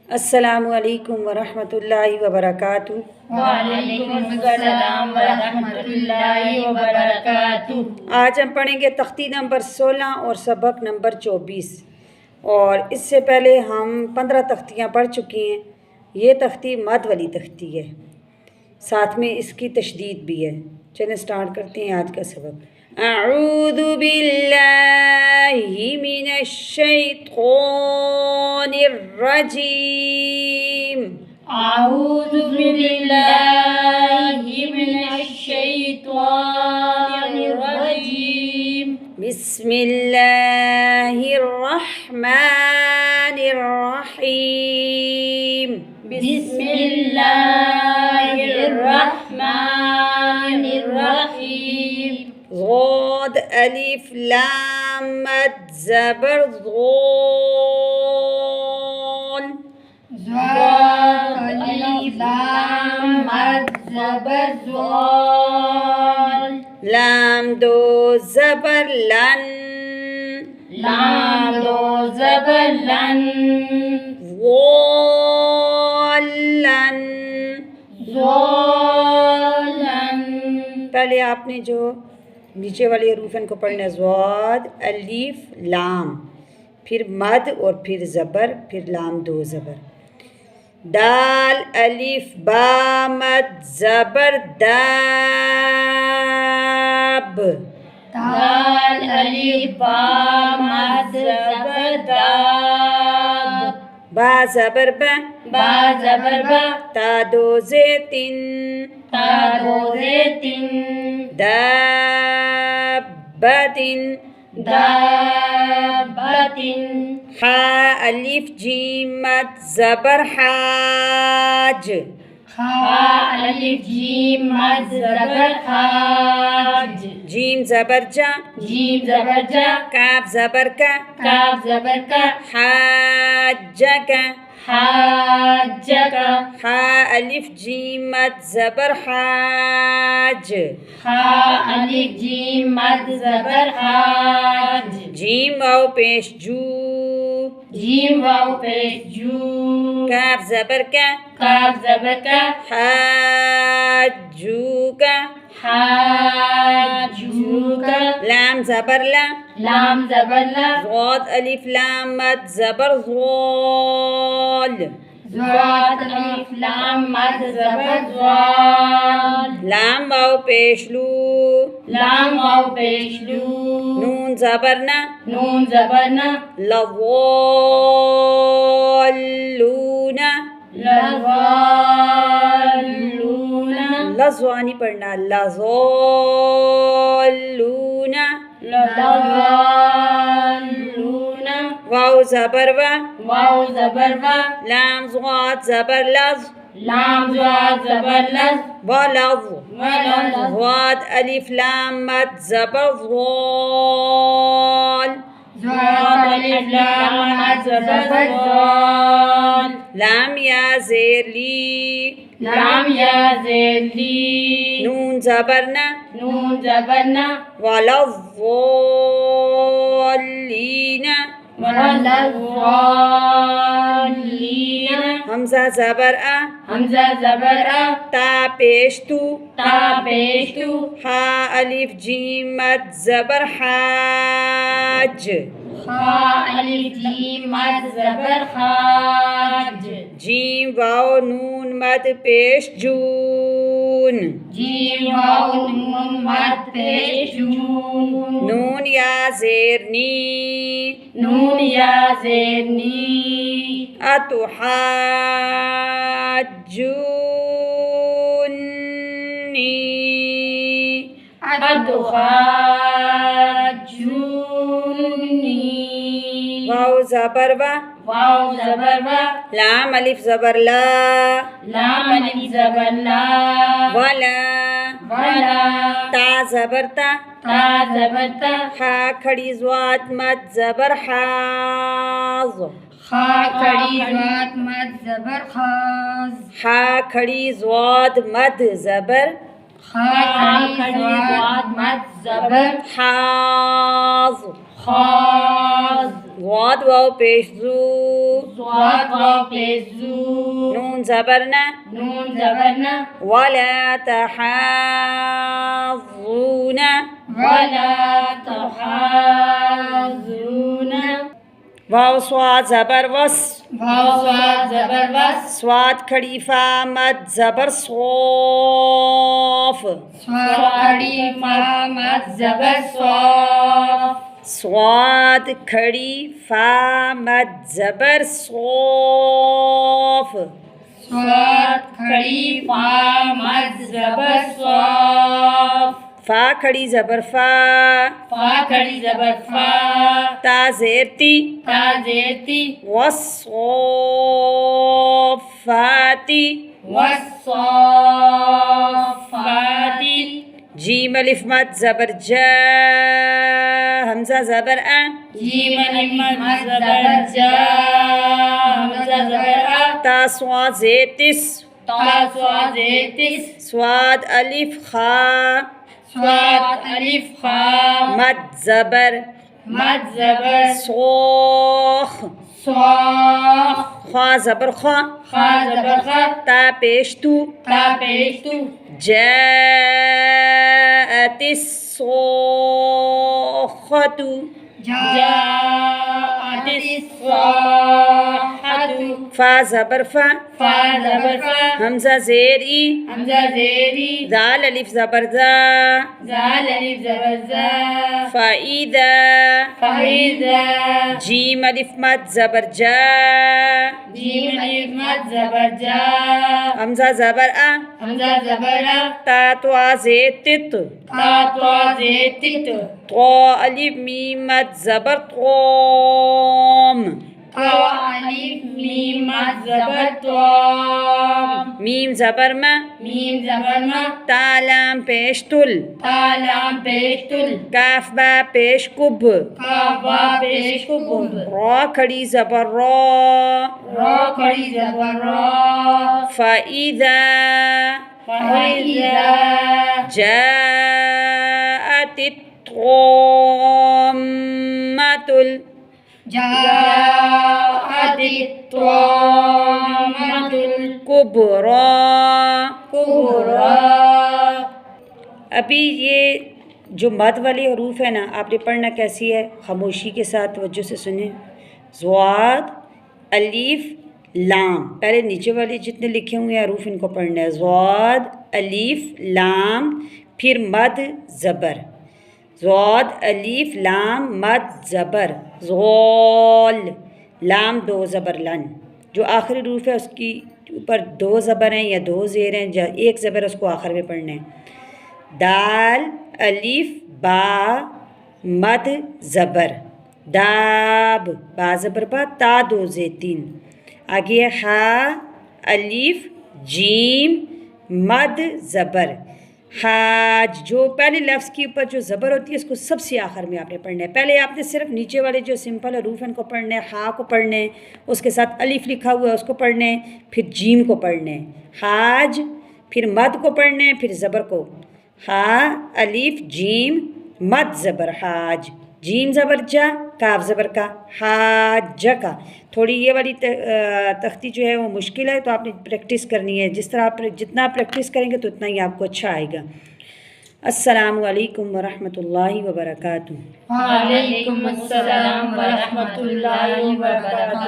अस्सलामु अलैकुम वरहमतुल्लाहि वबरकातुहू। वालेकुमुस्सलाम वरहमतुल्लाहि वबरकातुहू। आज हम पढ़ेंगे तख्ती नंबर 16 और सबक नंबर 24। और इससे पहले हम 15 तख्तियाँ पढ़ चुकी हैं। ये तख्ती मद वाली तख्ती है, साथ में इसकी तशदीद भी है। चलें स्टार्ट करते हैं आज का सबक। अऊज़ु बिल्लाहि मिनश शैतानिर रजीम। अऊज़ु बिल्लाहि मिनश शैतानिर रजीम। बिस्मिल्लाहिर रहमानिर रहीम। बिस्मिल्लाहिर रहमानिर रहीम। ज़ाद अलिफ लाम मद ज़बर ज़ाल। ज़ाद अलिफ लाम मद ज़बर ज़ाल। लाम दो ज़बर लन। लाम दो ज़बर लन। ज़ालन। ज़ालन। पहले आपने जो नीचे वाले हरूफ हैं इनको पढ़ना है। ज़ाद अलिफ लाम, फिर मद और फिर ज़बर, फिर लाम दो ज़बर। दाल अलिफ बा मद ज़बर दाब। दाल अलिफ बा मद ज़बर दाब। बा ज़बर बा। बा ज़बर बा। ता दो ज़े तीन। ता दो ज़े तीन। दाब्बतिन। दाब्बतिन। हा अलिफ जीम मद ज़बर हाज। हा अलिफ जीम मद ज़बर हाज। जीम ज़बर जा। जीम ज़बर जा। काफ ज़बर का। काफ ज़बर का। हाज्जका। हाज्जका। हा अलिफ जीम मद ज़बर हाज। हा अलिफ जीम मद ज़बर हाज। जीम वाव पेश जू। जीम वाव पेश जू। काफ ज़बर का। काफ ज़बर का। हाजूका। हाजूका। लाम ज़बर ला। लाम ज़बर ला। ज़ाद अलिफ लाम मद ज़बर ज़ाल। ज़ाद अलिफ लाम मद ज़बर ज़ाल। लाम वाव पेश लू। लाम वाव पेश लू। नून ज़बर ना। नून ज़बर ना। लज़ालूना। लज़ालूना। लज़वा नहीं पढ़ना, लज़ालूना। लज़ालूना। वाव ज़बर वा। वाव ज़बर वा। लाम ज़ाद ज़बर लज़। लाम ज़ाद ज़बर लज़। वलज़। वलज़। ज़ाद अलिफ लाम मद ज़बर ज़ाल। ज़ाद अलिफ लाम मद ज़बर ज़ाल। लाम या ज़ेर ली। लाम या ज़ेर ली। नून ज़बर ना। नून ज़बर ना। वलज़्ज़ालीना। वलज़्ज़ालीना। हमज़ा ज़बर आ। हमज़ा ज़बर आ। ता पेश तू। ता पेश तू। हा अलिफ जीम मद ज़बर हाज। हा अलिफ जीम मद ज़बर हाज। जीम वाव नून मद पेश जून। जीम वाव नून मद पेश जून। नून या ज़ेर नी। नून या ज़ेर नी। अतुहाज्जूनी। अतुहाज्जूनी। वाव ज़बर वा। वाव ज़बर वा। लाम अलिफ ज़बर ला। लाम अलिफ ज़बर ला। वला। वला। ता ज़बर ता। ता ज़बर ता। हा खड़ी ज़्वाद मद ज़बर हाज़। खा खड़ी ज़ात मद ज़बर खाज। हा खड़ी ज़्वाद मद ज़बर खा खड़ी ज़ात मद ज़बर हाज़। खाज। ज़ाद वाव पेश ज़ू, ज़ाद वाव पेश ज़ू, नून ज़बर न, नून ज़बर न, वला तहाज़्ज़ून, वला तहाज़्ज़ून, वाव स्वाद ज़बर वस, वाव स्वाद ज़बर वस, स्वाद खड़ी फा मद ज़बर सौफ, स्वाद खड़ी फा मद ज़बर सौफ, स्वाद खड़ी फा मद ज़बर सौफ, स्वाद खड़ी फा मद ज़बर सौफ, फा खड़ी ज़बर फा, फा खड़ी ज़बर फा, ता ज़ेरती, ता ज़ेरती, वस्सौफ़ाती, वस्सौफ़ाती, जीम अलिफ मद ज़बर जा, हमज़ा ज़बर अ, जीम अलिफ मद ज़बर जा, हमज़ा ज़बर आ, ता स्वाद ज़ेतिस, ता स्वाद ज़ेतिस, स्वाद अलिफ खा, स्वाद अलिफ खा, मद ज़बर मद ज़बर सौख, सौख, ख्वा ज़बर ख्वा, खा ज़बर खा, ता पेश तू, ता पेश तू, जाअतिस सौखतु, जाअतिस सौखतु, फा ज़बर फा, फा ज़बर फा, हमज़ा ज़ेर ई, हमज़ा ज़ेरी, दाल अलिफ ज़बर ज़ा, ज़ाल अलिफ ज़बर ज़ा, फ़ाइदा, फ़ाइदा, जीम अलिफ मद ज़बर जा, जीम अलिफ मद ज़बर जा, हमज़ा ज़बर आ, हमज़ा ज़बर आ, ता त्वा ज़ेतित, ता त्वा ज़ेतित, त्वा अलिफ मीम मद ज़बर त्वाम, ता अलिफ मीम मद ज़बर त्वाम, मीम ज़बर म, मीम ज़बर मा, ता लाम पेश तुल, ता लाम पेश तुल, काफ बा पेश कुब, काफ बा पेश कुब, रॉ खड़ी ज़बर रॉ, रॉ खड़ी ज़बर रॉ, फ़ाइदा, फ़ाइदा, जाअतित त्वाम्मतुल, जाअतित त्वाम्मतुल कुबरा। कुबरा। अभी ये जो मद वाले हरूफ है ना, आपने पढ़ना कैसी है, खामोशी के साथ तवज्जो से सुने। ज़्वाद अलीफ लाम, पहले नीचे वाले जितने लिखे हुए हैं हरूफ इनको पढ़ना है। ज़्वाद अलीफ लाम, फिर मद ज़बर, ज़्वाद अलीफ लाम मद ज़बर, ज़ोल लाम दो ज़बर लन। जो आखिरी हरूफ है उसकी ऊपर दो ज़बर हैं या दो ज़ेर हैं, एक ज़बर उसको आखिर में पढ़ना है। दाल अलीफ बा मद ज़बर, दाब बा ज़बर बा, ता दो ज़े तीन। आगे हा अलीफ जीम मद ज़बर, हाज। जो पहले लफ्ज़ के ऊपर जो ज़बर होती है उसको सबसे आखिर में आपने पढ़ना है। पहले आपने सिर्फ नीचे वाले जो सिंपल हरूफ हैं उनको पढ़ना है, हा को पढ़ना है, उसके साथ अलीफ लिखा हुआ है उसको पढ़ना है, फिर जीम को पढ़ना है, हाज, फिर मद को पढ़ना है, फिर ज़बर को, हा अलीफ जीम मद ज़बर हाज, जीम ज़बर जा, काफ ज़बर का, हाज का। थोड़ी ये वाली तख्ती जो है वो मुश्किल है, तो आपने प्रैक्टिस करनी है। जिस तरह आप जितना प्रैक्टिस करेंगे तो उतना ही आपको अच्छा आएगा। अस्सलामु अलैकुम वरहमतुल्लाहि वबरकातुहू। वालेकुम अस्सलाम वरहमतुल्लाहि वबरकातुहू।